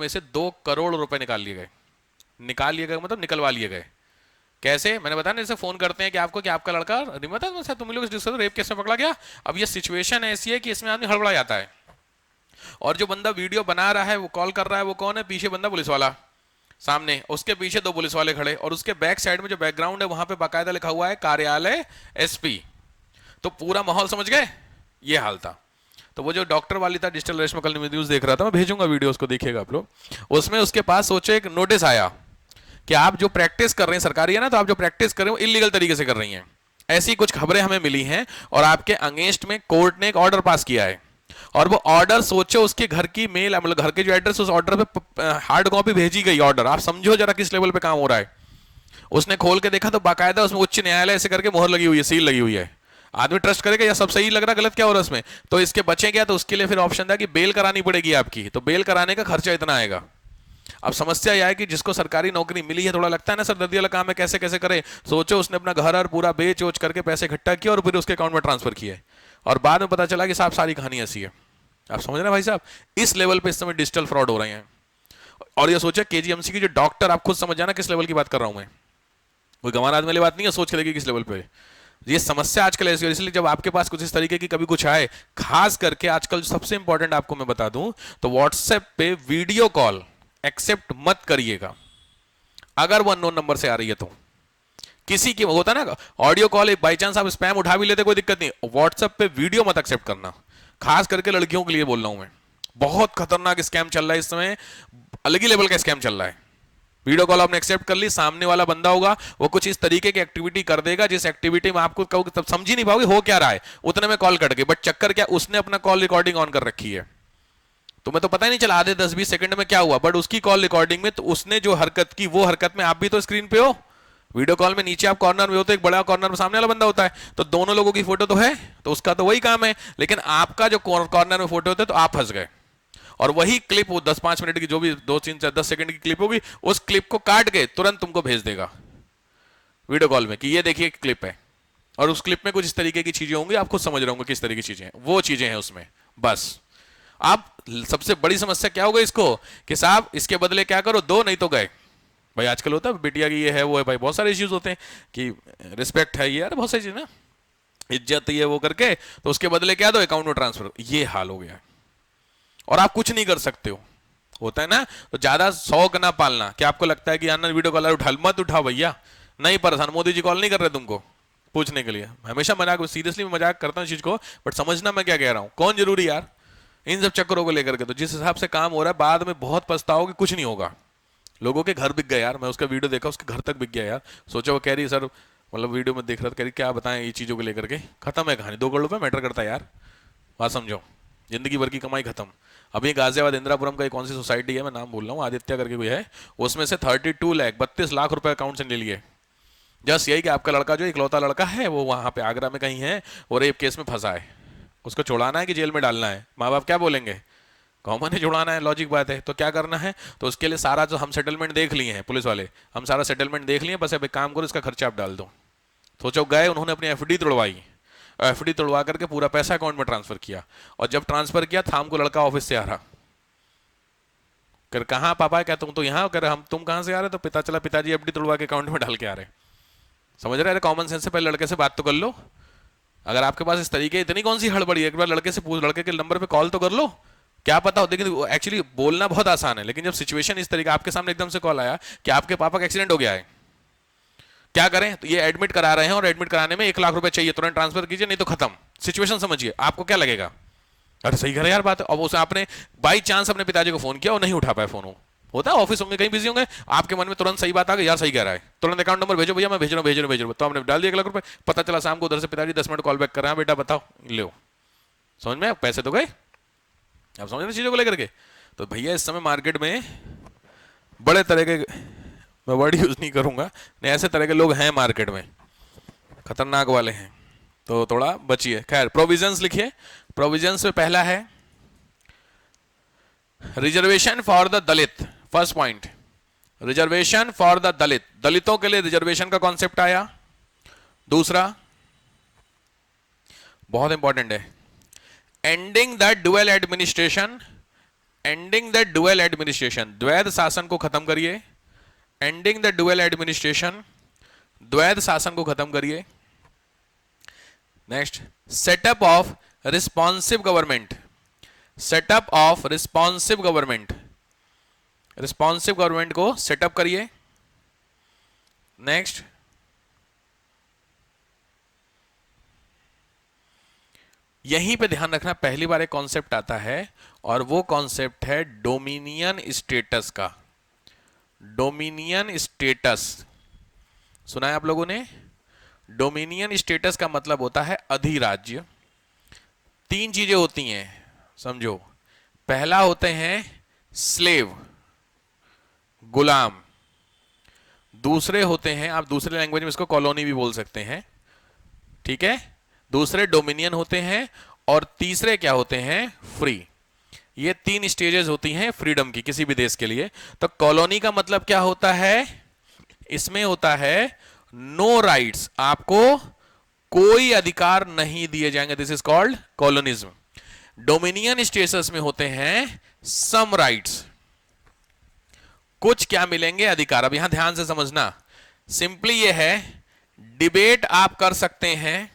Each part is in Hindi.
में से 2 करोड़ रुपए निकाल लिए गए मतलब निकलवा लिए गए। कैसे? मैंने बताया ना, जैसे फोन करते हैं कि आपको कि आपका लड़का नहीं पता तो तुम लोग डिस्कस रेप केस में पकड़ा गया। अब ये सिचुएशन ऐसी है कि इसमें आदमी हड़बड़ा जाता है, और जो बंदा वीडियो बना रहा है वो कॉल कर रहा है, वो कौन है? पीछे बंदा पुलिस वाला, सामने उसके पीछे 2 पुलिस वाले खड़े, और उसके बैक साइड में जो बैकग्राउंड है वहां पे बाकायदा लिखा हुआ है कार्यालय एसपी। तो पूरा माहौल समझ गए, ये हाल था। तो वो जो डॉक्टर वाली था डिजिटल रेस में, कल न्यूज देख रहा था, मैं भेजूंगा वीडियो, उसको देखिएगा आप लोग। उसमें उसके पास सोचे एक नोटिस आया कि आप जो प्रैक्टिस कर रहे हैं, सरकारी है ना, तो आप जो प्रैक्टिस कर रहे हो इलीगल तरीके से कर रही हैं, ऐसी कुछ खबरें हमें मिली हैं, और आपके अगेंस्ट में कोर्ट ने एक ऑर्डर पास किया है। और वो ऑर्डर सोचो, उसके घर की मेल, मतलब घर के जो एड्रेस, उस ऑर्डर पे हार्ड कॉपी भेजी गई ऑर्डर। आप समझो जरा किस लेवल पे काम हो रहा है। उसने खोल के देखा तो बाकायदा उसमें उच्च न्यायालय ऐसे करके मोहर लगी हुई है, सील लगी हुई है। आदमी ट्रस्ट करेगा या सब सही लग रहा, गलत क्या हो रहा है इसमें? तो इसके बचे क्या? तो उसके लिए फिर ऑप्शन था कि बेल करानी पड़ेगी आपकी, तो बेल कराने का खर्चा इतना आएगा। अब समस्या यह है कि जिसको सरकारी नौकरी मिली है, थोड़ा लगता है ना सर दर्दी वाला काम है, कैसे कैसे करे। सोचो उसने अपना घर और पूरा बेच वोच करके पैसे इकट्ठा किया और फिर उसके अकाउंट में ट्रांसफर किए, और बाद में पता चला कि साहब सारी कहानी ऐसी है। आप समझ रहे हैं भाई साहब, इस लेवल पे इस समय डिजिटल फ्रॉड हो रहे हैं। और ये सोचे केजीएमसी की जो डॉक्टर, आप खुद समझ जाना किस लेवल की बात कर रहा हूं मैं, कोई गंवार आदमी वाली बात नहीं है, सोच के देखिए किस लेवल पे ये समस्या आजकल ऐसी है। इसलिए जब आपके पास कुछ इस तरीके की कभी कुछ आए, खास करके आजकल सबसे इंपॉर्टेंट आपको मैं बता दूं, तो व्हाट्सएप पे वीडियो कॉल एक्सेप्ट मत करिएगा अगर वो अननोन नंबर से आ रही है तो। किसी की होता ना ऑडियो कॉल, बाई चांस आप स्पैम उठा भी लेते कोई दिक्कत नहीं, व्हाट्सएप पे वीडियो मत एक्सेप्ट करना। खास करके लड़कियों के लिए बोल रहा हूं मैं, बहुत खतरनाक स्कैम चल रहा है इस समय, अलग ही लेवल का स्कैम चल रहा है। वीडियो कॉल आपने एक्सेप्ट कर ली, सामने वाला बंदा होगा वो कुछ इस तरीके की एक्टिविटी कर देगा जिस एक्टिविटी में आपको कहोगे तब समझ ही नहीं पाओगे हो क्या रहा है, उतने में कॉल कट गई। बट चक्कर क्या, उसने अपना कॉल रिकॉर्डिंग ऑन कर रखी है, तुम्हें तो पता ही नहीं चला आधे 10-20 सेकंड में क्या हुआ, बट उसकी कॉल रिकॉर्डिंग में तो उसने जो हरकत की वो हरकत में आप भी तो स्क्रीन पे हो। वीडियो कॉल में नीचे आप कॉर्नर में होते, एक बड़ा कॉर्नर में सामने वाला बंदा होता है, तो दोनों लोगों की फोटो तो है, तो उसका तो वही काम है, लेकिन आपका जो कॉर्नर में फोटो होता है तो आप फंस गए। और वही क्लिप वो 10-5 मिनट की जो भी 2-3-10 सेकंड की क्लिप होगी, उस क्लिप को काट के तुरंत तुमको भेज देगा वीडियो कॉल में कि ये देखिए क्लिप है, और उस क्लिप में कुछ इस तरीके की चीजें होंगी, आप खुद समझ रहे होंगे किस तरह की चीजें हैं, वो चीजें हैं उसमें। बस आप, सबसे बड़ी समस्या क्या हो गई इसको कि साहब इसके बदले क्या करो, दो नहीं तो गए। भाई आजकल होता है बिटिया की ये है वो है, भाई बहुत सारे इश्यूज होते हैं कि रिस्पेक्ट है ये, अरे बहुत सारी चीज ना, इज्जत ये वो करके, तो उसके बदले क्या दो, अकाउंट में ट्रांसफर, ये हाल हो गया है। और आप कुछ नहीं कर सकते हो, होता है ना, तो ज्यादा शौक ना पालना। क्या आपको लगता है कि यार वीडियो कॉल उठा मत उठाओ भैया, नहीं परेशान, मोदी जी कॉल नहीं कर रहे तुमको पूछने के लिए। हमेशा मजाक, सीरियसली मैं मजाक करता हूँ चीज को, बट समझना मैं क्या कह रहा हूँ, कौन जरूरी यार इन सब चक्करों को लेकर के। तो जिस हिसाब से काम हो रहा है, बाद में बहुत पछताओगे, कुछ नहीं होगा। लोगों के घर बिक गए यार, मैं उसका वीडियो देखा, उसके घर तक बिक गया यार। सोचा वो कह रही सर, मतलब वीडियो में देख रहा था, कह रही क्या बताएं ये चीजों को लेकर के, खत्म है कहानी, 2 करोड़ रुपए मैटर करता है यार, बात समझो, जिंदगी भर की कमाई खत्म। अभी गाजियाबाद इंदिरापुरम का कौन सी सोसाइटी है, मैं नाम बोल रहा हूँ, आदित्य करके कोई है, उसमें से 32 लाख 32 लाख रुपए अकाउंट से ले लिए। जस्ट यही कि आपका लड़का जो इकलौता लड़का है वो वहां पे आगरा में कहीं है, वो रेप केस में फंसा है, उसको छुड़ाना है कि जेल में डालना है, माँ बाप क्या बोलेंगे, कॉमन है छुड़ाना है, लॉजिक बात है। तो क्या करना है, तो उसके लिए सारा जो हम सेटलमेंट देख लिए हैं पुलिस वाले, हम सारा सेटलमेंट देख लिए, बस अब एक काम करो इसका खर्चा आप डाल दो। सोचो गए, उन्होंने अपनी एफडी तोड़वाई, एफडी तोड़वा करके पूरा पैसा अकाउंट में ट्रांसफर किया, और जब ट्रांसफर किया था हमको लड़का ऑफिस से आ रहा, कर कहाँ पापा, क्या तुम तो यहाँ, कर हम तुम कहाँ से आ रहे, तो पिता चला पिताजी एफडी तोड़वा के अकाउंट में डाल के आ रहे। समझ रहे हैं, कॉमन सेंस से पहले लड़के से बात तो कर लो, अगर आपके पास इस तरीके, इतनी कौन सी हड़बड़ी है, एक बार लड़के से पूछ, लड़के के नंबर पे कॉल तो कर लो, क्या पता हो। लेकिन एक्चुअली बोलना बहुत आसान है, लेकिन जब सिचुएशन इस तरीके आपके सामने एकदम से कॉल आया कि आपके पापा का एक्सीडेंट हो गया है, क्या करें, तो ये एडमिट करा रहे हैं और एडमिट कराने में 1 लाख रुपए चाहिए, तुरंत ट्रांसफर कीजिए नहीं तो खत्म। सिचुएशन समझिए, आपको क्या लगेगा, अरे सही करे यार बात। अब उसे आपने बाई चांस अपने पिताजी को फोन किया और नहीं उठा पाया फोन, होता है ऑफिस होंगे कहीं बिजी होंगे, आपके मन में तुरंत सही बात आ गई, यार सही कह रहा है, तुरंत अकाउंट नंबर भेजो भैया, मैं भेज रहा हूँ, तो आपने डाल दिया 1 लाख रुपए। पता चला शाम को उधर से पिताजी 10 मिनट कॉल बैक कर रहे हैं, बेटा बताओ लो, समझ में पैसे तो गए। आप समझ रहे चीजों को लेकर के। तो भैया इस समय मार्केट में बड़े तरह के, मैं वर्ड यूज नहीं करूंगा, नहीं ऐसे तरह के लोग हैं मार्केट में, खतरनाक वाले हैं, तो थोड़ा बचिए। खैर प्रोविजंस लिखिए, प्रोविजंस में पहला है reservation for the Dalit. First point, reservation for the Dalit, दलितों के लिए रिजर्वेशन का कॉन्सेप्ट आया। दूसरा बहुत इंपॉर्टेंट है, ending the dual administration ending the dual administration, द्वैध शासन को खत्म करिए। एंडिंग द डुअल एडमिनिस्ट्रेशन, द्वैध शासन को खत्म करिए। Next, setup of responsive government, setup of responsive government, responsive government को सेटअप करिए। नेक्स्ट, यहीं पे ध्यान रखना, पहली बार एक कॉन्सेप्ट आता है और वो कॉन्सेप्ट है डोमिनियन स्टेटस का। डोमिनियन स्टेटस सुना है आप लोगों ने? डोमिनियन स्टेटस का मतलब होता है अधिराज्य। तीन चीजें होती हैं समझो। पहला होते हैं स्लेव, गुलाम। दूसरे होते हैं, आप दूसरे लैंग्वेज में इसको कॉलोनी भी बोल सकते हैं, ठीक है। दूसरे डोमिनियन होते हैं और तीसरे क्या होते हैं? फ्री। ये तीन स्टेजेस होती हैं फ्रीडम की किसी भी देश के लिए। तो कॉलोनी का मतलब क्या होता है? इसमें होता है नो राइट्स, आपको कोई अधिकार नहीं दिए जाएंगे, this is called colonialism. Dominion status में होते हैं सम राइट्स, कुछ क्या मिलेंगे? अधिकार। अब यहां ध्यान से समझना, सिंपली ये है, डिबेट आप कर सकते हैं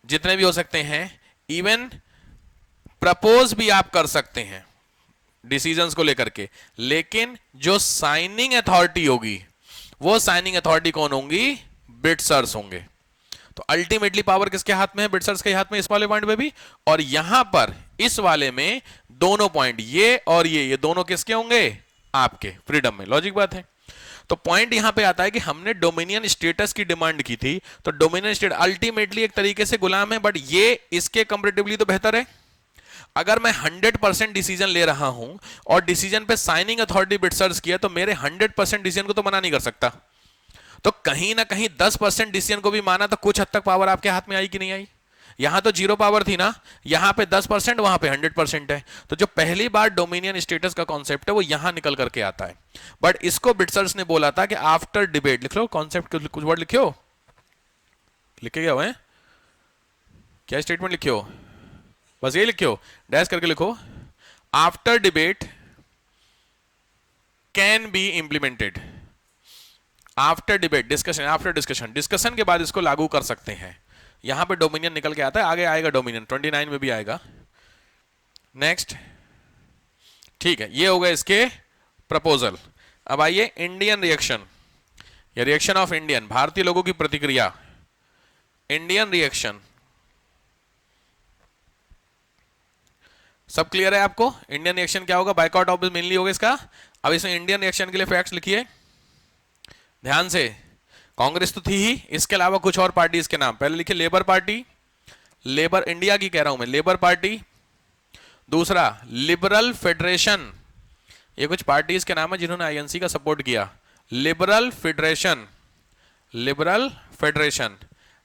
जितने भी हो सकते हैं, इवन प्रपोज भी आप कर सकते हैं डिसीजंस को लेकर के, लेकिन जो साइनिंग अथॉरिटी होगी वो साइनिंग अथॉरिटी कौन होंगी? बिटसर्स होंगे। तो अल्टीमेटली पावर किसके हाथ में है? बिटसर्स के हाथ में, इस वाले पॉइंट पे भी। और यहां पर इस वाले में दोनों पॉइंट, ये और ये दोनों किसके होंगे? आपके, फ्रीडम में। लॉजिक बात है। तो पॉइंट यहां पे आता है कि हमने डोमिनियन स्टेटस की डिमांड की थी, तो डोमिनियन स्टेट अल्टीमेटली एक तरीके से गुलाम है, बट ये इसके कंपैरेटिवली तो बेहतर है। अगर मैं 100% डिसीजन ले रहा हूं और डिसीजन पे साइनिंग अथॉरिटी बिटसर्स किया, तो मेरे 100% डिसीजन को तो मना नहीं कर सकता। तो कहीं ना कहीं 10% डिसीजन को भी माना, तो कुछ हद तक पावर आपके हाथ में आई कि नहीं आई? यहां तो जीरो पावर थी ना, यहां पे 10%, वहां पे 100% है। तो जो पहली बार डोमिनियन स्टेटस का कॉन्सेप्ट है वो यहां निकल करके आता है। बट इसको बिटसर्स ने बोला था कि आफ्टर डिबेट, लिख लो कॉन्सेप्ट, कुछ वर्ड लिखियो, लिखे गया हुआ है क्या? स्टेटमेंट लिखियो, बस ये लिखियो, डैश करके लिखो, after debate can be implemented. After debate, discussion, after discussion, discussion के बाद इसको लागू कर सकते हैं। यहां पे डोमिनियन निकल के आता है, आगे आएगा डोमिनियन, 29 में भी आएगा। नेक्स्ट, ठीक है, ये हो गए इसके प्रपोजल। अब आइए इंडियन रिएक्शन, या रिएक्शन ऑफ इंडियन, भारतीय लोगों की प्रतिक्रिया। इंडियन रिएक्शन, सब क्लियर है आपको? इंडियन रिएक्शन क्या होगा? बायकॉट ऑफ मेनली होगा इसका। अब इसमें इंडियन रिएक्शन के लिए फैक्ट्स लिखिए ध्यान से। कांग्रेस तो थी ही, इसके अलावा कुछ और पार्टीज के नाम पहले लिखिए। लेबर पार्टी, लेबर इंडिया की कह रहा हूं मैं, लेबर पार्टी। दूसरा लिबरल फेडरेशन, ये कुछ पार्टीज के नाम है जिन्होंने आईएनसी का सपोर्ट किया। लिबरल फेडरेशन, लिबरल फेडरेशन।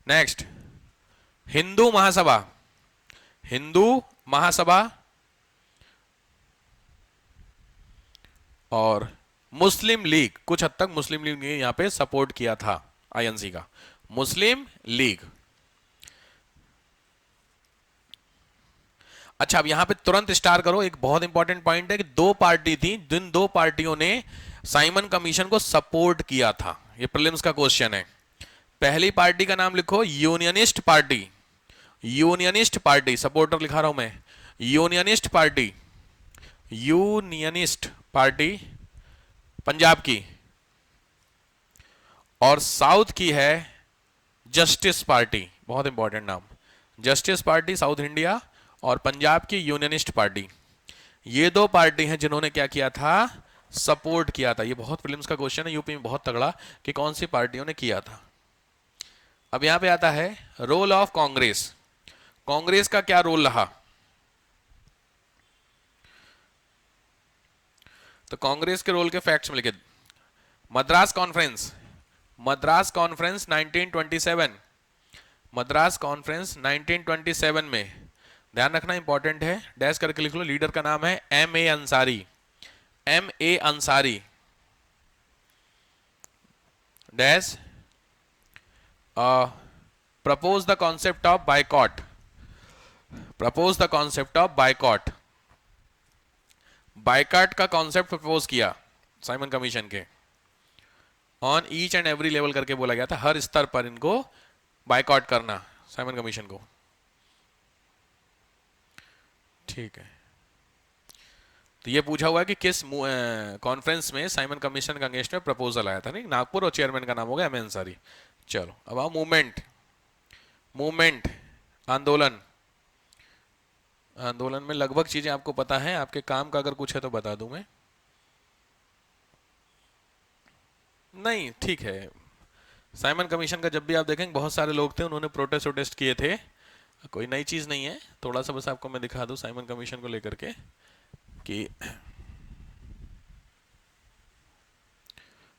नेक्स्ट हिंदू महासभा, हिंदू महासभा। और मुस्लिम लीग, कुछ हद तक मुस्लिम लीग ने यहां पे सपोर्ट किया था आईएनसी का, मुस्लिम लीग। अच्छा, अब यहां पे तुरंत स्टार करो, एक बहुत इंपॉर्टेंट पॉइंट है कि दो पार्टी थी, जिन दो पार्टियों ने साइमन कमीशन को सपोर्ट किया था। ये प्रीलिम्स का क्वेश्चन है। पहली पार्टी का नाम लिखो unionist party, unionist party, supporter लिखा रहा हूं मैं, unionist party, unionist party Punjab की। और साउथ की है जस्टिस पार्टी, बहुत इंपॉर्टेंट नाम, जस्टिस पार्टी साउथ इंडिया। और पंजाब की यूनियनिस्ट पार्टी। ये दो पार्टी हैं जिन्होंने क्या किया था? सपोर्ट किया था। ये बहुत प्रीलिम्स का क्वेश्चन है यूपी में बहुत तगड़ा, कि कौन सी पार्टियों ने किया था। अब यहां पे आता है रोल ऑफ कांग्रेस। कांग्रेस का क्या रोल रहा? तो कांग्रेस के रोल के फैक्ट्स में लिखे। Madras conference, Madras conference 1927, Madras conference 1927 में, ध्यान रखना इंपॉर्टेंट है, डैश करके लिख लो। लीडर का नाम है M.A. Ansari, M.A. Ansari. Dash propose the concept of boycott, propose the concept of boycott. Boycott का कॉन्सेप्ट प्रपोज किया साइमन कमीशन के, on each and every level करके बोला गया था, हर स्तर पर इनको बायकॉट करना साइमन कमीशन को। ठीक है, तो ये पूछा हुआ है कि किस कॉन्फ्रेंस में साइमन कमीशन का अगेंस्ट में प्रपोजल आया था, नहीं नागपुर, और चेयरमैन का नाम होगा एम अंसारी। चलो अब आओ मूवमेंट, मूवमेंट आंदोलन। आंदोलन में लगभग चीजें आपको पता है, आपके काम का अगर कुछ है तो बता दूं मैं। नहीं ठीक है, साइमन कमीशन का जब भी आप देखेंगे बहुत सारे लोग थे, उन्होंने प्रोटेस्ट वोटेस्ट किए थे, कोई नई चीज नहीं है। थोड़ा सा बस आपको मैं दिखा दूं साइमन कमीशन को लेकर के कि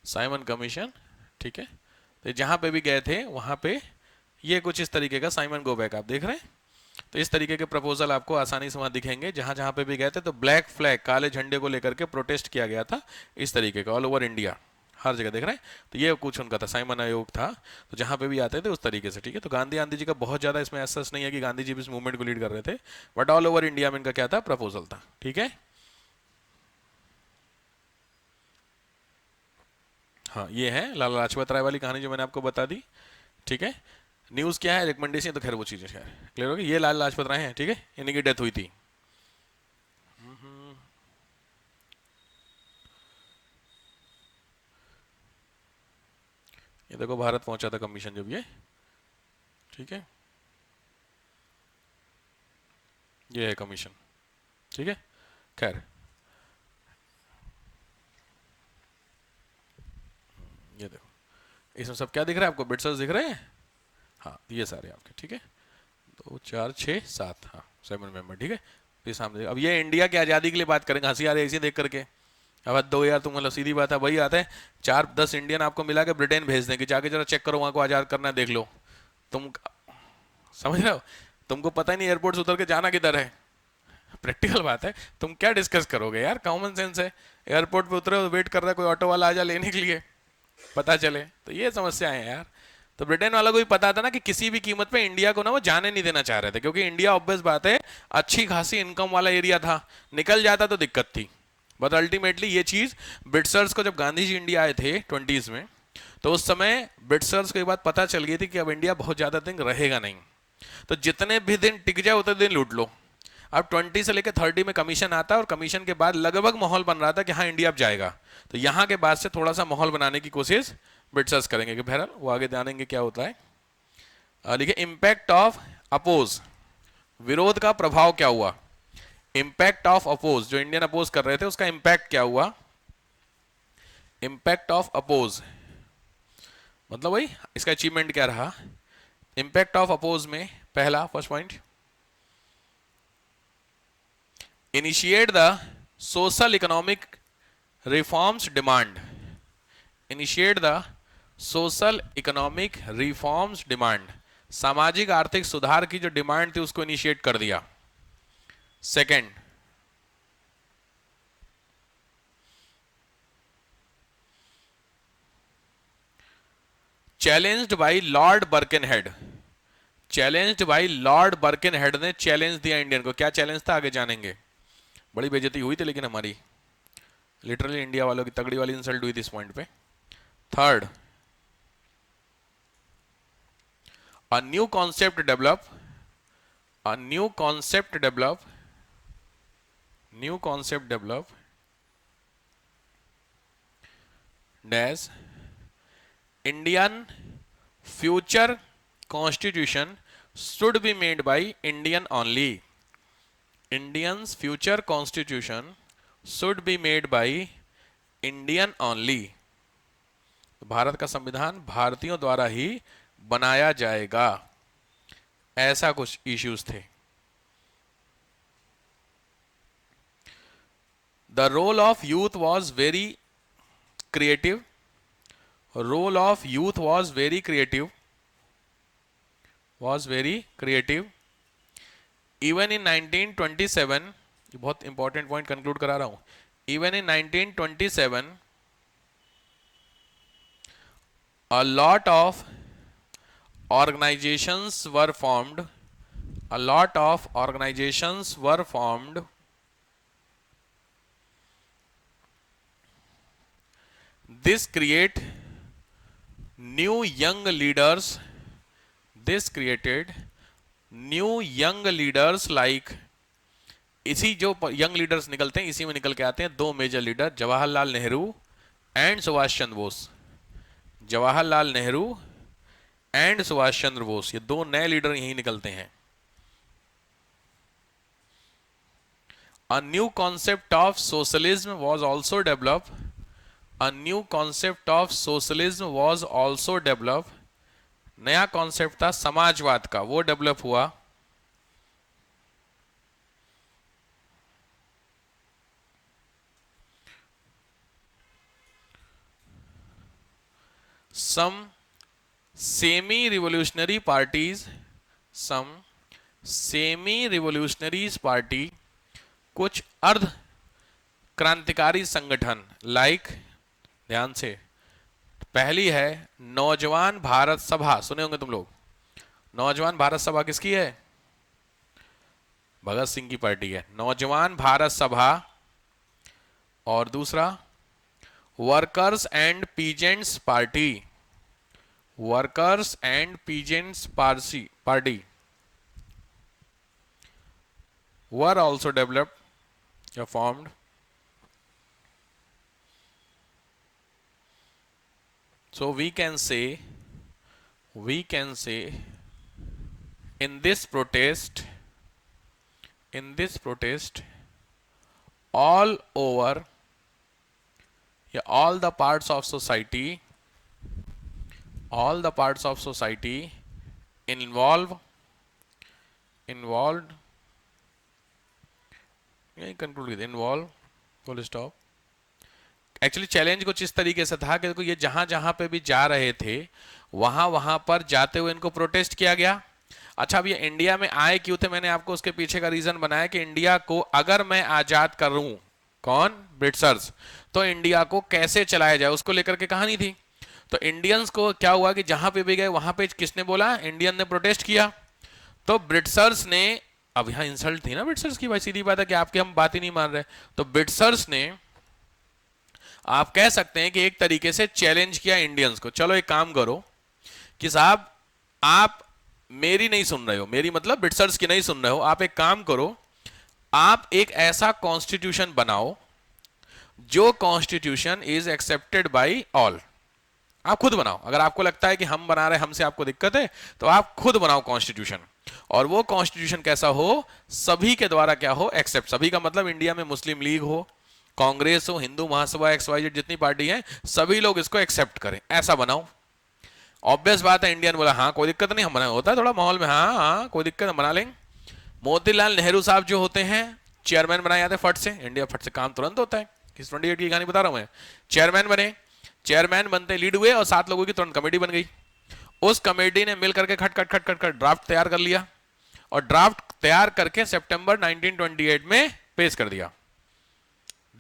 साइमन कमीशन, ठीक है, तो जहां पे भी गए थे वहां पे ये कुछ इस तरीके का साइमन गो बैक आप देख रहे हैं। तो इस तरीके के प्रपोजल आपको आसानी से वहां दिखेंगे, जहां जहां पे भी गए थे। तो ब्लैक फ्लैग, काले झंडे को लेकर के प्रोटेस्ट किया गया था इस तरीके का, ऑल ओवर इंडिया, हर जगह देख रहे हैं। तो ये कुछ उनका था, साइमन आयोग था, तो जहां पे भी आते थे उस तरीके से। ठीक है, तो गांधी जी का बहुत ज्यादा इसमें ऐसा नहीं है कि गांधी जी भी इस मूवमेंट को लीड कर रहे थे, बट ऑल ओवर इंडिया में इनका क्या था, प्रपोजल था। ठीक है, हाँ ये है लाला लाजपत राय वाली कहानी जो मैंने आपको बता दी। ठीक है, न्यूज़ क्या है, रिकमेंडेशन, तो खैर वो चीज़ें खैर क्लियर होगी। ये लाला लाजपत राय हैं, ठीक है, इन्हीं की डेथ हुई थी। ये देखो भारत पहुंचा था कमीशन जब ये, ठीक है, ये है कमीशन। ठीक है, खैर ये देखो, इसमें सब क्या दिख रहा है आपको, बिट्स दिख रहे हैं, हाँ ये सारे आपके। ठीक है, 2 4 6 7, हाँ 7 मेंबर। ठीक है, ये सामने, अब ये इंडिया की आज़ादी के लिए बात करेंगे, हंसी आ रही है इसे देख करके। अब हद दो यार तुम, मतलब सीधी बात है, वही आते हैं 4-10 इंडियन आपको मिला के ब्रिटेन भेज दें कि जाके जरा चेक करो वहां को आज़ाद करना है, देख लो। तुम समझ रहे हो, तुमको पता ही नहीं एयरपोर्ट से उतर के जाना किधर है। प्रैक्टिकल बात है, तुम क्या डिस्कस करोगे यार, कॉमन सेंस है। एयरपोर्ट पे उतरे हो, वेट कर रहा है कोई ऑटो वाला आ जा लेने के लिए, पता चले, तो ये समस्या है यार। तो ब्रिटेन वालों को भी पता था ना कि किसी भी कीमत पे इंडिया को ना वो जाने नहीं देना चाह रहे थे, क्योंकि इंडिया ऑब्वियस बात है अच्छी खासी इनकम वाला एरिया था, निकल जाता तो दिक्कत थी। बट अल्टीमेटली ये चीज ब्रिटिशर्स को, जब गांधी जी इंडिया आए थे 20s में, तो उस समय ब्रिटिशर्स को ये बात पता चल गई थी कि अब इंडिया बहुत ज्यादा दिन रहेगा नहीं, तो जितने भी दिन टिक जाए उतने दिन लूट लो। अब 20 से लेकर 30 में कमीशन आता है, और कमीशन के बाद लगभग माहौल बन रहा था कि हाँ इंडिया अब जाएगा। तो यहाँ के बाद से थोड़ा सा माहौल बनाने की कोशिश ब्रिटिशर्स करेंगे, कि बहरहाल वो आगे जानेंगे क्या होता है। लिखिए इम्पैक्ट ऑफ अपोज, विरोध का प्रभाव क्या हुआ। इम्पैक्ट ऑफ अपोज, जो इंडियन अपोज कर रहे थे उसका इम्पैक्ट क्या हुआ। इम्पैक्ट ऑफ अपोज मतलब वही इसका अचीवमेंट क्या रहा। इम्पैक्ट ऑफ अपोज में पहला first point, initiate the social economic reforms demand. Initiate the social economic reforms demand, सामाजिक आर्थिक सुधार की जो डिमांड थी उसको इनिशिएट कर दिया। Second, challenged by Lord Birkenhead. Challenged by Lord Birkenhead ने चैलेंज दिया इंडियन को। क्या चैलेंज था आगे जानेंगे। बड़ी बेइज्जती हुई थी लेकिन हमारी, लिटरली इंडिया वालों की तगड़ी वाली इंसल्ट हुई थी इस पॉइंट पे। Third, a new concept develop, a new concept develop, new concept develop dash Indian future constitution should be made by Indian only. Indians future constitution should be made by Indian only. Bharat का संविधान भारतीयों द्वारा ही बनाया जाएगा, ऐसा कुछ इश्यूज थे। The role of youth was very creative, role of youth was very creative, was very creative even in 1927। बहुत इंपॉर्टेंट पॉइंट कंक्लूड करा रहा हूं। Even in 1927 a lot of organizations were formed, a lot of organizations were formed this create new young leaders, this created new young leaders like, इसी जो यंग लीडर्स निकलते हैं इसी में निकल के आते हैं दो major leader, Jawaharlal Nehru and Subhash Chandra Bose. Jawaharlal Nehru and Subhash Chandra Bose, ये दो नए लीडर यही निकलते हैं। A new concept of socialism was also developed. A new concept of socialism was also developed. नया कॉन्सेप्ट था समाजवाद का, वो डेवलप हुआ। Some semi-revolutionary parties, some semi-revolutionary party, कुछ अर्ध क्रांतिकारी संगठन लाइक, ध्यान से, पहली है नौजवान भारत सभा, सुने होंगे तुम लोग। नौजवान भारत सभा किसकी है? भगत सिंह की पार्टी है, नौजवान भारत सभा। और दूसरा workers and peasants party, workers and peasants party were also developed or formed. So we can say in this protest all over, yeah, all the parts of society involved, conclude with involve, full stop. Actually challenge कुछ इस तरीके से था कि देखो ये जहां जहां पे भी जा रहे थे वहां वहां पर जाते हुए इनको प्रोटेस्ट किया गया। अच्छा, अब ये इंडिया में आए क्यों थे, मैंने आपको उसके पीछे का रीजन बनाया कि इंडिया को अगर मैं आजाद करूं, कौन? ब्रिटिशर्स, तो इंडिया को कैसे चलाया जाए उसको लेकर के कहानी थी। तो इंडियंस को क्या हुआ कि जहां पे भी गए वहां पे किसने बोला? इंडियन ने प्रोटेस्ट किया। तो ब्रिटिशर्स ने, अब यहां इंसल्ट थी ना ब्रिटिशर्स की, भाई सीधी बात है कि आपकी हम बात ही नहीं मान रहे, तो ब्रिटिशर्स ने, आप कह सकते हैं कि एक तरीके से चैलेंज किया इंडियंस को, चलो एक काम करो कि साहब आप मेरी नहीं सुन रहे हो, मेरी मतलब ब्रिटिशर्स की नहीं सुन रहे हो, आप एक काम करो, आप एक ऐसा कॉन्स्टिट्यूशन बनाओ जो constitution is accepted by all. आप खुद बनाओ, अगर आपको लगता है कि हम बना रहे हैं, हमसे आपको दिक्कत है, तो आप खुद बनाओ कॉन्स्टिट्यूशन। और वो कॉन्स्टिट्यूशन कैसा हो? सभी के द्वारा क्या हो? एक्सेप्ट। सभी का मतलब इंडिया में मुस्लिम लीग हो, कांग्रेस हो, हिंदू महासभा, XYZ जितनी पार्टी है, सभी लोग इसको एक्सेप्ट करें, ऐसा बनाओ। ऑब्वियस बात है, इंडियन बोला हाँ कोई दिक्कत नहीं, हम बना, होता है थोड़ा माहौल में, हाँ हाँ कोई दिक्कत, हम बना लेंगे। मोतीलाल नेहरू साहब जो होते हैं चेयरमैन बनाए जाते फट से, इंडिया फट से काम तुरंत होता है। किस 28 की कहानी बता रहा हूं मैं। चेयरमैन बने, चेयरमैन बनते लीड हुए और 7 लोगों की तुरंत कमेटी बन गई। उस कमेटी ने मिल करके खट खट खट खट खट ड्राफ्ट तैयार कर लिया और ड्राफ्ट तैयार करके सितंबर 1928 में पेश कर दिया।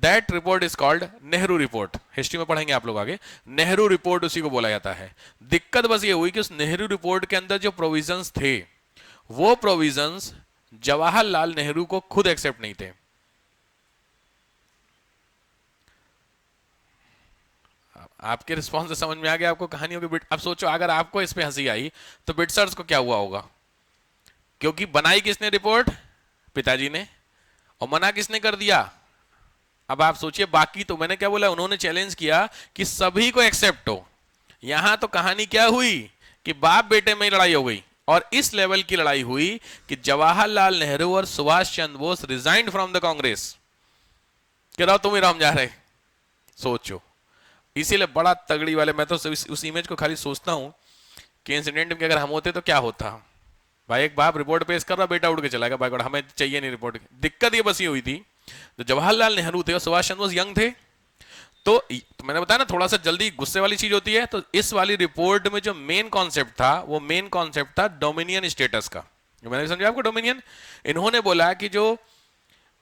That report is called Nehru report. History में पढ़ेंगे आप लोग आगे, नेहरू रिपोर्ट उसी को बोला जाता है। दिक्कत बस ये हुई कि उस नेहरू रिपोर्ट के अंदर जो प्रोविजंस थे, वो प्रोविजंस जवाहरलाल नेहरू को खुद एक्सेप्ट नहीं थे। आपके रिस्पॉन्स से समझ में आ गया आपको कहानियों की। अब सोचो अगर आपको इस पे हंसी आई तो ब्रिटिशर्स को क्या हुआ होगा, क्योंकि बनाई किसने रिपोर्ट? पिताजी ने, और मना किसने कर दिया? अब आप सोचिए, बाकी तो मैंने क्या बोला, उन्होंने चैलेंज किया कि सभी को एक्सेप्ट हो। यहां तो कहानी क्या हुई कि बाप बेटे में लड़ाई हो गई, और इस लेवल की लड़ाई हुई कि जवाहरलाल नेहरू और Subhash Chandra Bose resigned from the Congress. कह रहा तुम ही राम जा रहे, सोचो। इसीलिए बड़ा तगड़ी वाले, मैं तो उस इमेज को खाली सोचता हूं कि इंसिडेंट में अगर हम होते तो क्या होता। भाई एक बाप रिपोर्ट पेश कर रहा, बेटा उड़ के चला गया, भाई हमें चाहिए नहीं रिपोर्ट। दिक्कत ये बस ये हुई थी, तो जवाहरलाल नेहरू थे और सुभाष चंद्र बोस यंग थे, तो मैंने बताया ना थोड़ा सा जल्दी गुस्से वाली चीज होती है। तो इस वाली रिपोर्ट में जो मेन कॉन्सेप्ट था, वो मेन कॉन्सेप्ट था डोमिनियन स्टेटस का। मैंने समझा आपको डोमिनियन। इन्होंने बोला कि जो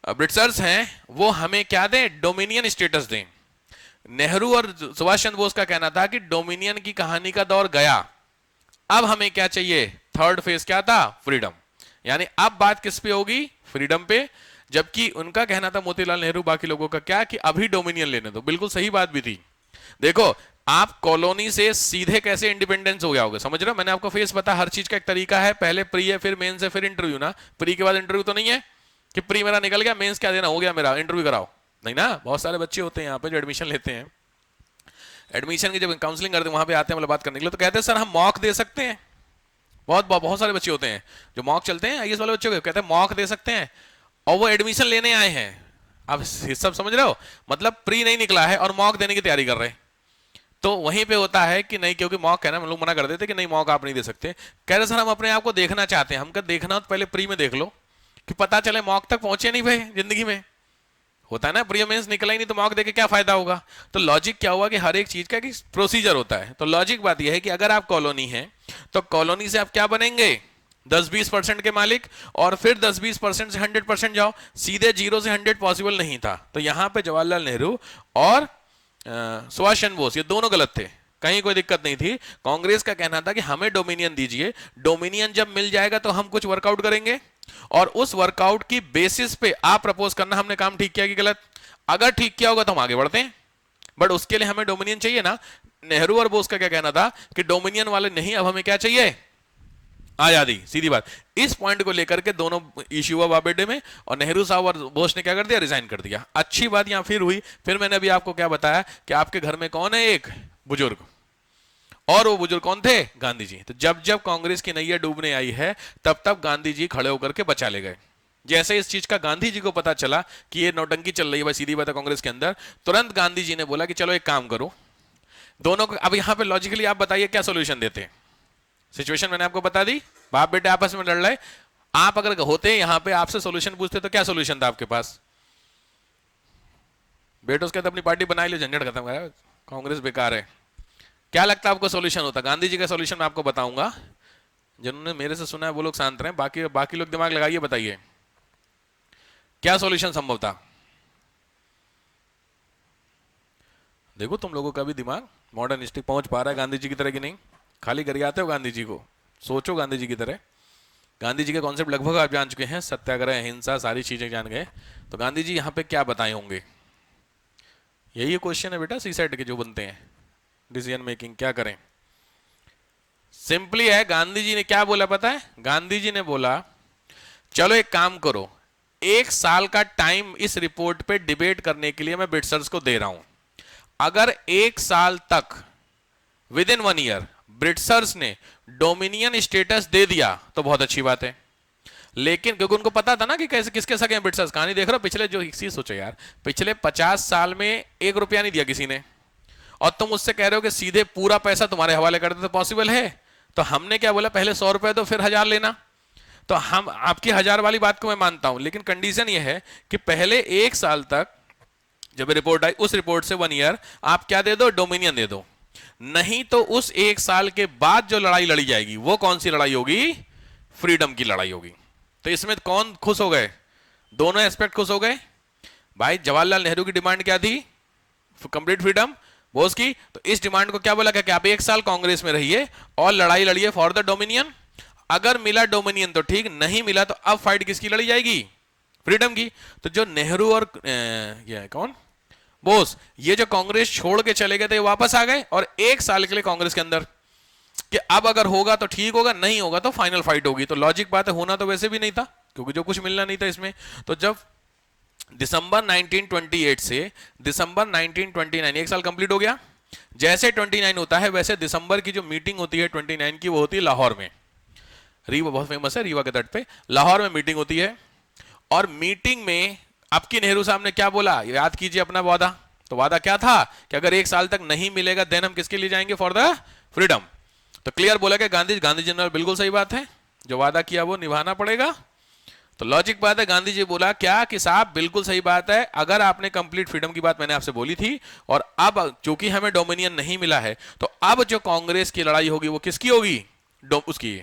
ब्रिटिशर्स हैं वो हमें क्या दें? डोमिनियन स्टेटस दें। नेहरू और सुभाष चंद्र बोस का कहना था कि डोमिनियन की कहानी का दौर गया, अब हमें क्या चाहिए? थर्ड फेज क्या था? फ्रीडम। यानी अब बात किस पे होगी? फ्रीडम पे। जबकि उनका कहना था मोतीलाल नेहरू बाकी लोगों का क्या कि अभी डोमिनियन लेने दो। बिल्कुल सही बात भी थी, देखो, आप कॉलोनी से सीधे कैसे इंडिपेंडेंस हो गया होगा, समझ रहे हो? मैंने आपको फेस बता, हर चीज का एक तरीका है, पहले प्री है, फिर मेंस है, फिर इंटरव्यू ना। प्री के बाद इंटरव्यू तो नहीं है कि प्री मेरा निकल गया, मेंस क्या देना, हो गया मेरा, इंटरव्यू कराओ, नहीं ना। बहुत सारे बच्चे होते हैं यहाँ पे जो एडमिशन लेते हैं, एडमिशन की जब काउंसलिंग करते हैं वहां पे आते हैं मतलब बात करने के लिए, तो कहते हैं सर हम मॉक दे सकते हैं। बहुत बहुत सारे बच्चे होते हैं जो मॉक चलते हैं, आईएएस वाले बच्चे को कहते हैं मॉक दे सकते हैं, और वो एडमिशन लेने आए हैं। आप सब समझ रहे हो, मतलब प्री नहीं निकला है और मॉक देने की तैयारी कर रहे हैं। तो वहीं पे होता है कि नहीं, क्योंकि मॉक है ना, हम लोग मना कर देते कि नहीं मॉक आप नहीं दे सकते। कह रहे सर हम अपने आप को देखना चाहते हैं। हम कह देखना तो पहले प्री में देख लो, कि पता चले मॉक तक पहुंचे नहीं भाई जिंदगी में। होता है ना, प्री मेंस निकला ही नहीं तो मॉक देके क्या फायदा होगा। तो लॉजिक क्या हुआ कि हर एक चीज का एक प्रोसीजर होता है। तो लॉजिक बात यह है कि अगर आप कॉलोनी है तो कॉलोनी से आप क्या बनेंगे, 10-20% के मालिक, और फिर 10-20% से 100% जाओ। सीधे 0 से 100 पॉसिबल नहीं था। तो यहां पे जवाहरलाल नेहरू और सुभाष चंद्र बोस ये दोनों गलत थे, कहीं कोई दिक्कत नहीं थी। कांग्रेस का कहना था कि हमें डोमिनियन दीजिए, डोमिनियन जब मिल जाएगा तो हम कुछ वर्कआउट करेंगे, और उस वर्कआउट की बेसिस पे आप प्रपोज करना हमने काम ठीक किया कि गलत। अगर ठीक किया होगा तो हम आगे बढ़ते हैं, बट उसके लिए हमें डोमिनियन चाहिए ना। नेहरू और बोस का क्या कहना था कि डोमिनियन वाले नहीं, अब हमें क्या चाहिए, आजादी, सीधी बात। इस पॉइंट को लेकर के दोनों इश्यू हुआ बाबेडे में, और नेहरू साहब और बोस ने क्या कर दिया, रिजाइन कर दिया। अच्छी बात यहां फिर हुई। फिर मैंने अभी आपको क्या बताया कि आपके घर में कौन है, एक बुजुर्ग, और वो बुजुर्ग कौन थे, गांधी जी। तो जब जब कांग्रेस की नैया डूबने आई है तब तब गांधी जी खड़े होकर के बचा ले गए। जैसे इस चीज का गांधी जी को पता चला कि ये नौटंकी चल रही है भाई, सीधी बात है कांग्रेस के अंदर, तुरंत गांधी जी ने बोला कि चलो एक काम करो, दोनों को। अब यहां पे लॉजिकली आप बताइए क्या सोल्यूशन देते हैं। सिचुएशन मैंने आपको बता दी, बाप बेटे आपस में लड़ रहे, आप अगर होते यहां पे आपसे सोल्यूशन पूछते तो क्या सोल्यूशन था आपके पास। बेटो उसके अपनी पार्टी बना ली, झंझट खत्म करा, कांग्रेस बेकार है। क्या लगता है आपको सोल्यूशन होता। गांधी जी का सोल्यूशन मैं आपको बताऊंगा, जिन्होंने मेरे से सुना है वो लोग शांत रहे, बाकी बाकी लोग दिमाग लगाइए, बताइए क्या सोल्यूशन संभव था। देखो तुम लोगों का भी दिमाग मॉडर्निस्टिक पहुंच पा रहा है गांधी जी की तरह कि नहीं, खाली कर आते हो गांधी जी को, सोचो गांधी जी की तरह। गांधी जी के कॉन्सेप्ट लगभग आप जान चुके हैं, सत्याग्रह, हिंसा, सारी चीजें जान गए। तो गांधी जी यहाँ पे क्या बताए होंगे, यही क्वेश्चन है बेटा सी सेट के जो बनते हैं, डिसीजन मेकिंग क्या करें। सिंपली है, गांधी जी ने क्या बोला पता है, गांधी जी ने बोला चलो एक काम करो, 1 साल का टाइम इस रिपोर्ट पे डिबेट करने के लिए मैं ब्रिट्सर्स को दे रहा हूं। अगर 1 साल तक विद इन 1 ईयर ब्रिट्सर्स ने डोमिनियन स्टेटस दे दिया तो बहुत अच्छी बात है। लेकिन क्योंकि उनको पता था ना कि कैसे किसके सके हैं ब्रिट्सर्स, कहानी देख रहे हो पिछले जो चीज सोचो यार, पिछले 50 साल में 1 रुपया नहीं दिया किसी ने, और तुम उससे कह रहे हो कि सीधे पूरा पैसा तुम्हारे हवाले कर दे, तो पॉसिबल है। तो हमने क्या बोला, पहले 100 रुपए दो फिर 1000 लेना। तो हम आपकी 1000 वाली बात को मैं मानता हूं, लेकिन कंडीशन यह है कि पहले 1 साल तक जब रिपोर्ट आई, उस रिपोर्ट से 1 ईयर आप क्या दे दो, डोमिनियन दे दो। नहीं तो उस 1 साल के बाद जो लड़ाई लड़ी जाएगी वो कौन सी लड़ाई होगी, फ्रीडम की लड़ाई होगी। तो इसमें कौन खुश हो गए, दोनों एस्पेक्ट खुश हो गए भाई। जवाहरलाल नेहरू की डिमांड क्या थी, कंप्लीट फ्रीडम, बोस की। तो इस डिमांड को क्या बोला कि आप 1 साल कांग्रेस में रहिए और लड़ाई लड़िए फॉर द डोमिनियन। अगर मिला डोमिनियन तो ठीक, नहीं मिला तो अब फाइट किसकी लड़ी जाएगी, फ्रीडम की। तो जो नेहरू और ये कौन, बोस, ये जो कांग्रेस छोड़ के चले गए थे वापस आ गए, और 1 साल के लिए कांग्रेस के अंदर कि अब अगर होगा तो ठीक होगा, नहीं होगा तो फाइनल फाइट होगी। तो लॉजिक बात है, होना तो वैसे भी नहीं था क्योंकि जो कुछ मिलना नहीं था इसमें। तो जब दिसंबर 1928 से दिसंबर 1929 1 साल कंप्लीट हो गया, जैसे 29 होता है वैसे दिसंबर की जो मीटिंग होती है 29 की, वो होती है लाहौर में। रीवा बहुत फेमस है, रीवा के तट पे लाहौर में मीटिंग होती है। और मीटिंग में आपकी नेहरू साहब ने क्या बोला, याद कीजिए अपना वादा। तो वादा क्या था कि अगर 1 साल तक नहीं मिलेगा देन हम किसके लिए जाएंगे, फॉर द फ्रीडम। तो क्लियर बोला कि गांधी जी ने बिल्कुल सही बात है, जो वादा किया वो निभाना पड़ेगा। तो लॉजिक बात है, गांधी जी बोला क्या कि साहब बिल्कुल सही बात है, अगर आपने कंप्लीट फ्रीडम की बात मैंने आपसे बोली थी, और अब चूंकि हमें डोमिनियन नहीं मिला है, तो अब जो कांग्रेस की लड़ाई होगी वो किसकी होगी, उसकी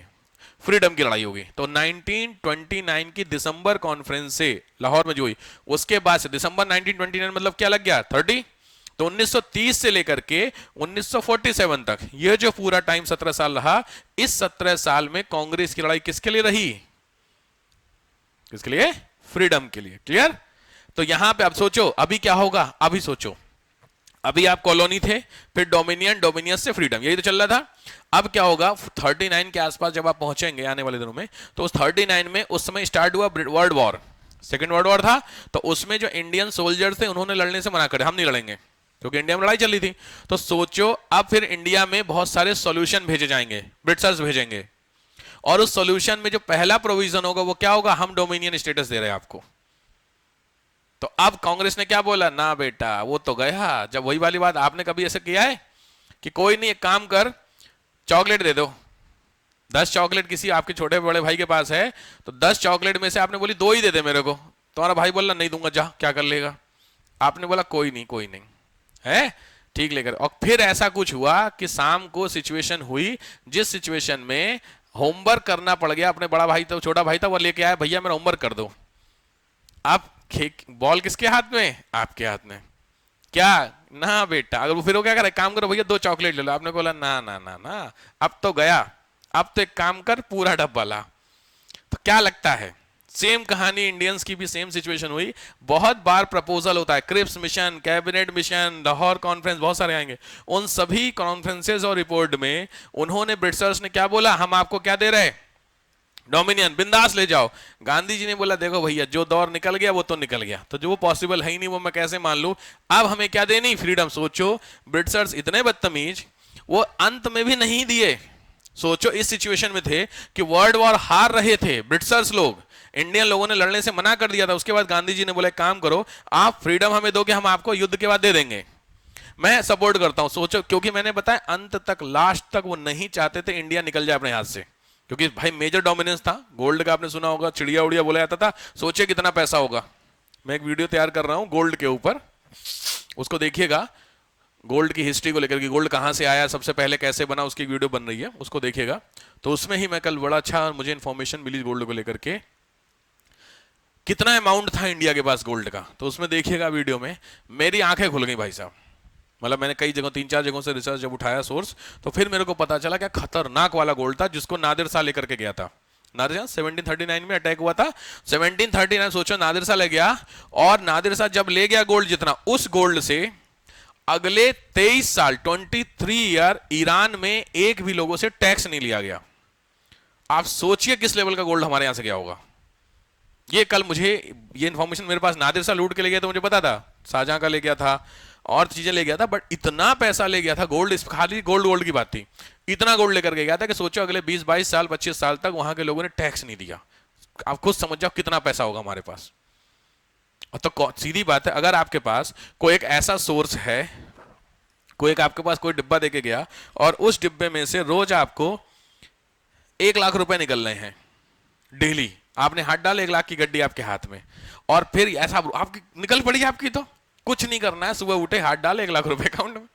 फ्रीडम की लड़ाई होगी। तो 1929 की दिसंबर कॉन्फ्रेंस से लाहौर में जो हुई, उसके बाद से दिसंबर 1929 मतलब क्या लग गया 30। तो 1930 से लेकर के 1947 तक ये जो पूरा टाइम 17 साल रहा, इस 17 साल में कांग्रेस की लड़ाई किसके लिए रही, किसके लिए, फ्रीडम के लिए। क्लियर। तो यहां पे अब सोचो अभी क्या होगा, अभी सोचो अभी आप कॉलोनी थे, फिर डोमिनियन, डोमिनियन से फ्रीडम, यही तो चल रहा था। अब क्या होगा 39 के आसपास जब आप पहुंचेंगे आने वाले दिनों में, तो उस 39 में उस समय स्टार्ट हुआ world war, second world war था। तो उसमें जो इंडियन सोल्जर्स थे उन्होंने लड़ने से मना कर, हम नहीं लड़ेंगे, क्योंकि इंडिया में लड़ाई चल रही थी। तो सोचो अब फिर इंडिया में बहुत सारे सॉल्यूशन भेजे जाएंगे, ब्रिटिशर्स भेजेंगे, और उस सॉल्यूशन में जो पहला प्रोविजन होगा वो क्या होगा, हम डोमिनियन स्टेटस दे रहे हैं आपको। तो अब कांग्रेस ने क्या बोला, ना बेटा वो तो गया। जब वही वाली बात, आपने कभी ऐसे किया है कि कोई नहीं, एक काम कर, चॉकलेट दे दो, 10 चॉकलेट किसी आपके छोटे बड़े भाई के पास है, तो 10 चॉकलेट में से आपने बोली 2 ही दे दे मेरे को, तुम्हारा भाई बोला नहीं दूंगा, जा क्या कर लेगा। आपने बोला कोई नहीं कोई नहीं, है ठीक लेकर। और फिर ऐसा कुछ हुआ कि शाम को सिचुएशन हुई, जिस सिचुएशन में होमवर्क करना पड़ गया। अपने बड़ा भाई तो छोटा भाई था, वो लेके आया, भैया मेरा होमवर्क कर दो। आप बॉल किसके हाथ में, आपके हाथ में, क्या ना बेटा। अगर वो फिर वो क्या करे, काम करो भैया 2 चॉकलेट ले लो, आपने बोला ना ना ना ना, अब तो गया, अब तो एक काम कर पूरा डब्बा ला। तो क्या लगता है, सेम कहानी इंडियंस की भी सेम सिचुएशन हुई। बहुत बार प्रपोजल होता है, Cripps mission, cabinet mission, Lahore conference, बहुत सारे आएंगे। उन सभी कॉन्फ्रेंसेस और रिपोर्ट में उन्होंने, ब्रिटिशर्स ने क्या बोला, हम आपको क्या दे रहे हैं, डोमिनियन, बिंदास ले जाओ। गांधी जी ने बोला देखो भैया जो दौर निकल गया वो तो निकल गया, तो जो वो पॉसिबल है ही नहीं वो मैं कैसे मान लूं, अब हमें क्या देनी, फ्रीडम। सोचो ब्रिटिशर्स इतने बदतमीज, वो अंत में भी नहीं दिए। सोचो इस सिचुएशन में थे कि वर्ल्ड वॉर हार रहे थे ब्रिटिशर्स लोग, इंडियन लोगों ने लड़ने से मना कर दिया था। उसके बाद गांधी जी ने बोला काम करो, आप फ्रीडम हमें दोगे, हम आपको युद्ध के बाद दे देंगे। मैं सपोर्ट करता हूं, सोचो, क्योंकि मैंने बताया अंत तक, लास्ट तक वो नहीं चाहते थे इंडिया निकल जाए अपने हाथ से, क्योंकि भाई मेजर डोमिनेंस था गोल्ड का। आपने सुना होगा चिड़िया उड़िया बोला जाता था, सोचिए कितना पैसा होगा। मैं एक वीडियो तैयार कर रहा हूं गोल्ड के ऊपर, उसको देखिएगा, गोल्ड की हिस्ट्री को लेकर, कि गोल्ड कहां से आया, सबसे पहले कैसे बना, उसकी वीडियो बन रही है, उसको देखिएगा। तो उसमें ही मैं कल बड़ा अच्छा मुझे इंफॉर्मेशन मिली गोल्ड को लेकर के, कितना अमाउंट था इंडिया के पास गोल्ड का। तो उसमें देखिएगा वीडियो में, मेरी आंखें खुल गई भाई साहब। मतलब मैंने कई जगह 3-4 जगहों से रिसर्च जब उठाया सोर्स, तो फिर मेरे को पता चला क्या खतरनाक वाला गोल्ड था, जिसको नादिर शाह लेकर के गया था। नादिर शाह 1739 में अटैक हुआ था, 1739 सोचो नादिर शाह ले गया, और नादिर शाह जब ले गया गोल्ड जितना, उस गोल्ड से अगले 23 साल 23 ईयर ईरान में एक भी लोगों से टैक्स नहीं लिया गया। आप सोचिए किस लेवल का गोल्ड हमारे यहां से गया होगा। ये कल मुझे ये इन्फॉर्मेशन मेरे पास, नादिर शाह लूट के ले गया तो मुझे पता था, शाहजहां का ले गया था और चीजें ले गया था, बट इतना पैसा ले गया था गोल्ड, खाली गोल्ड की बात थी, इतना गोल्ड लेकर के गया था कि सोचो अगले 20-22 साल 25 साल तक वहां के लोगों ने टैक्स नहीं दिया। आप खुद समझ जाओ कितना पैसा होगा हमारे पास। और तो सीधी बात है, अगर आपके पास कोई एक ऐसा सोर्स है, कोई एक आपके पास कोई डिब्बा देके गया, और उस डिब्बे में से रोज आपको 1 लाख रुपए निकल रहे हैं डेली, आपने हाथ डाल 1 लाख की गड्डी आपके हाथ में, और फिर ऐसा आपकी निकल पड़ी आपकी, तो कुछ नहीं करना है, सुबह उठे हाथ डाल 1 लाख रुपए अकाउंट में,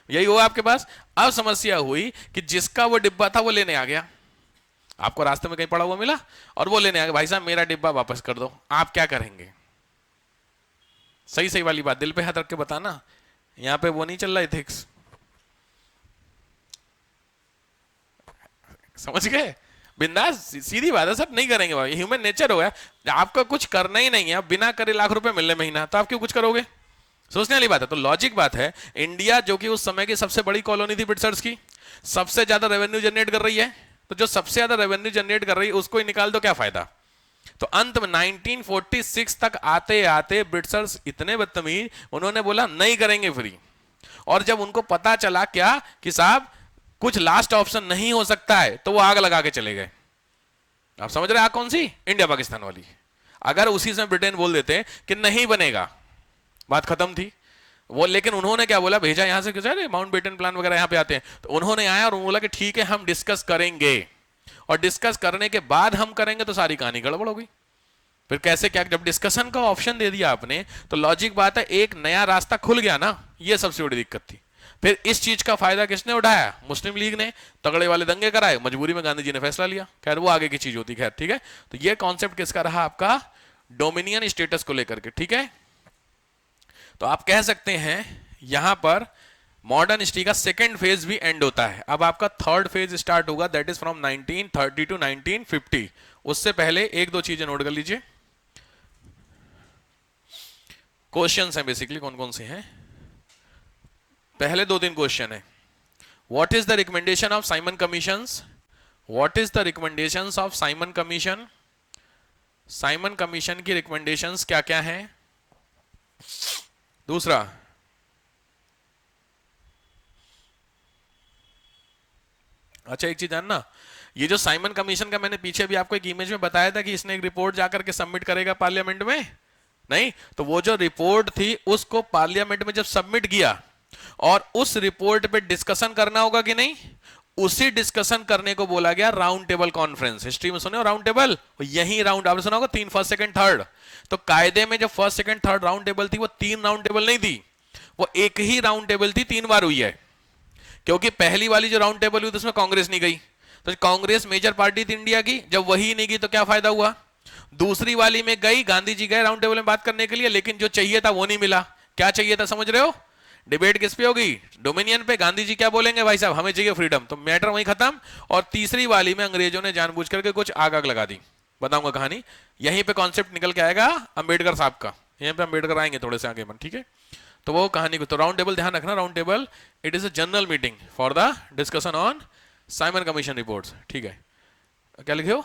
यही हुआ आपके पास। अब समस्या हुई कि जिसका वो डिब्बा था वो लेने आ गया, आपको रास्ते में कहीं पड़ा हुआ मिला, और वो लेने आ गया, भाई साहब मेरा डिब्बा वापस कर दो। आप क्या करेंगे, सही सही वाली बात दिल पे हाथ रख के बताना, यहां पे वो नहीं चल रहा एथिक्स, समझ गए, बिंदास सीधी बात है सर, नहीं करेंगे भाई, ह्यूमन नेचर हो गया। आपका कुछ करना ही नहीं है, बिना करे 1 लाख रुपए मिलने महीना, तो आप क्यों कुछ करोगे, सोचने वाली बात है। तो लॉजिक बात है, इंडिया जो कि उस समय की सबसे बड़ी कॉलोनी थी ब्रिटिशर्स की, सबसे ज्यादा रेवेन्यू जनरेट कर रही है, तो जो सबसे ज्यादा रेवेन्यू जनरेट कर रही है उसको ही निकाल दो, क्या फायदा। तो अंत में 1946 तक आते आते ब्रिटिशर्स इतने बदतमीज, उन्होंने बोला नहीं करेंगे फ्री। और जब उनको पता चला क्या कि साहब कुछ लास्ट ऑप्शन नहीं हो सकता है, तो वो आग लगा के चले गए। आप समझ रहे हैं आग कौन सी, इंडिया पाकिस्तान वाली। अगर उसी समय ब्रिटेन बोल देते कि नहीं बनेगा, बात खत्म थी वो। लेकिन उन्होंने क्या बोला, भेजा यहां से, अरे माउंटबेटन प्लान वगैरह यहां पे आते हैं, तो उन्होंने आया और बोला कि ठीक है हम डिस्कस करेंगे, और डिस्कस करने के बाद हम करेंगे, तो सारी कहानी गड़बड़ हो गई। फिर कैसे क्या, जब डिस्कशन का ऑप्शन दे दिया आपने, तो लॉजिक बात है एक नया रास्ता खुल गया ना, ये सबसे बड़ी दिक्कत थी। फिर इस चीज का फायदा किसने उठाया, मुस्लिम लीग ने, तगड़े वाले दंगे कराए, मजबूरी में गांधी जी ने फैसला लिया, खैर वो आगे की चीज होती, खैर ठीक है। तो ये कॉन्सेप्ट किसका रहा, आपका डोमिनियन स्टेटस को लेकर के, ठीक है। तो आप कह सकते हैं यहां पर मॉडर्न हिस्ट्री का सेकेंड फेज भी एंड होता है। अब आपका थर्ड फेज स्टार्ट होगा, दैट इज फ्रॉम 1930 टू 1950। उससे पहले 1-2 चीजें नोट कर लीजिए, क्वेश्चंस हैं बेसिकली, कौन कौन से हैं। पहले 2-3 क्वेश्चन है। What is the recommendation of Simon commissions? What is the recommendations of Simon commission? Simon commission की रिकमेंडेशंस क्या क्या हैं? दूसरा, अच्छा एक चीज जानना, ये जो साइमन कमीशन का मैंने पीछे भी आपको एक इमेज में बताया था कि इसने एक रिपोर्ट जाकर के सबमिट करेगा पार्लियामेंट में, नहीं तो वो जो रिपोर्ट थी उसको पार्लियामेंट में जब सबमिट किया और उस रिपोर्ट पे डिस्कशन करना होगा कि नहीं, उसी डिस्कशन करने को बोला गया राउंड टेबल कॉन्फ्रेंस। हिस्ट्री में सुने हो राउंड टेबल? यही राउंड आपने सुना होगा 3 फर्स्ट सेकंड थर्ड। तो कायदे में जो first second third round table थी वो 3 राउंड टेबल नहीं थी, वो एक ही राउंड टेबल थी, 3 बार हुई है। क्योंकि पहली वाली जो राउंड टेबल हुई उसमें कांग्रेस नहीं गई, तो कांग्रेस मेजर पार्टी थी इंडिया की, जब वही नहीं गई तो क्या फायदा हुआ। दूसरी वाली में गई, गांधी जी गए राउंड टेबल में बात करने के लिए, लेकिन जो चाहिए था वो नहीं मिला। क्या चाहिए था समझ रहे हो? डिबेट किस पे होगी? डोमिनियन पे। गांधी जी क्या बोलेंगे? भाई साहब हमें चाहिए फ्रीडम, तो मैटर वहीं खत्म। और तीसरी वाली में अंग्रेजों ने जानबूझ करके कुछ आग आग लगा दी। बताऊंगा कहानी, यहीं पे कॉन्सेप्ट निकल के आएगा अंबेडकर साहब का, यहीं पे अंबेडकर आएंगे थोड़े से आगे मन, ठीक है। तो वो कहानी को, तो राउंड टेबल ध्यान रखना, round table it is a general meeting for the discussion on Simon commission reports, ठीक है। क्या लिखे हो?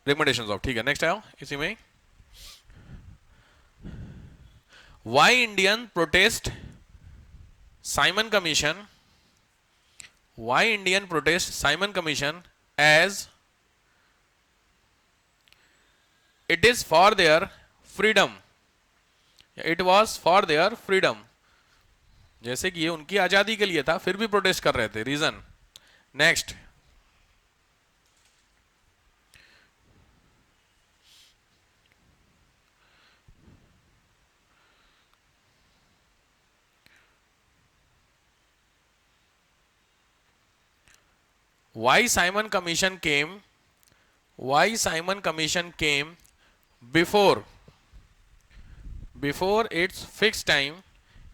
रिकमेंडेशंस ऑफ, ठीक है। नेक्स्ट आओ इसी में, why Indian protest Simon commission, why Indian protest Simon commission as it is for their freedom, it was for their freedom, जैसे कि ये उनकी आजादी के लिए था, फिर भी प्रोटेस्ट कर रहे थे। Reason, next, why Simon Commission came, why Simon Commission came before its fixed time,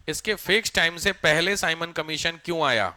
इसके फिक्स टाइम से पहले साइमन कमीशन क्यों आया?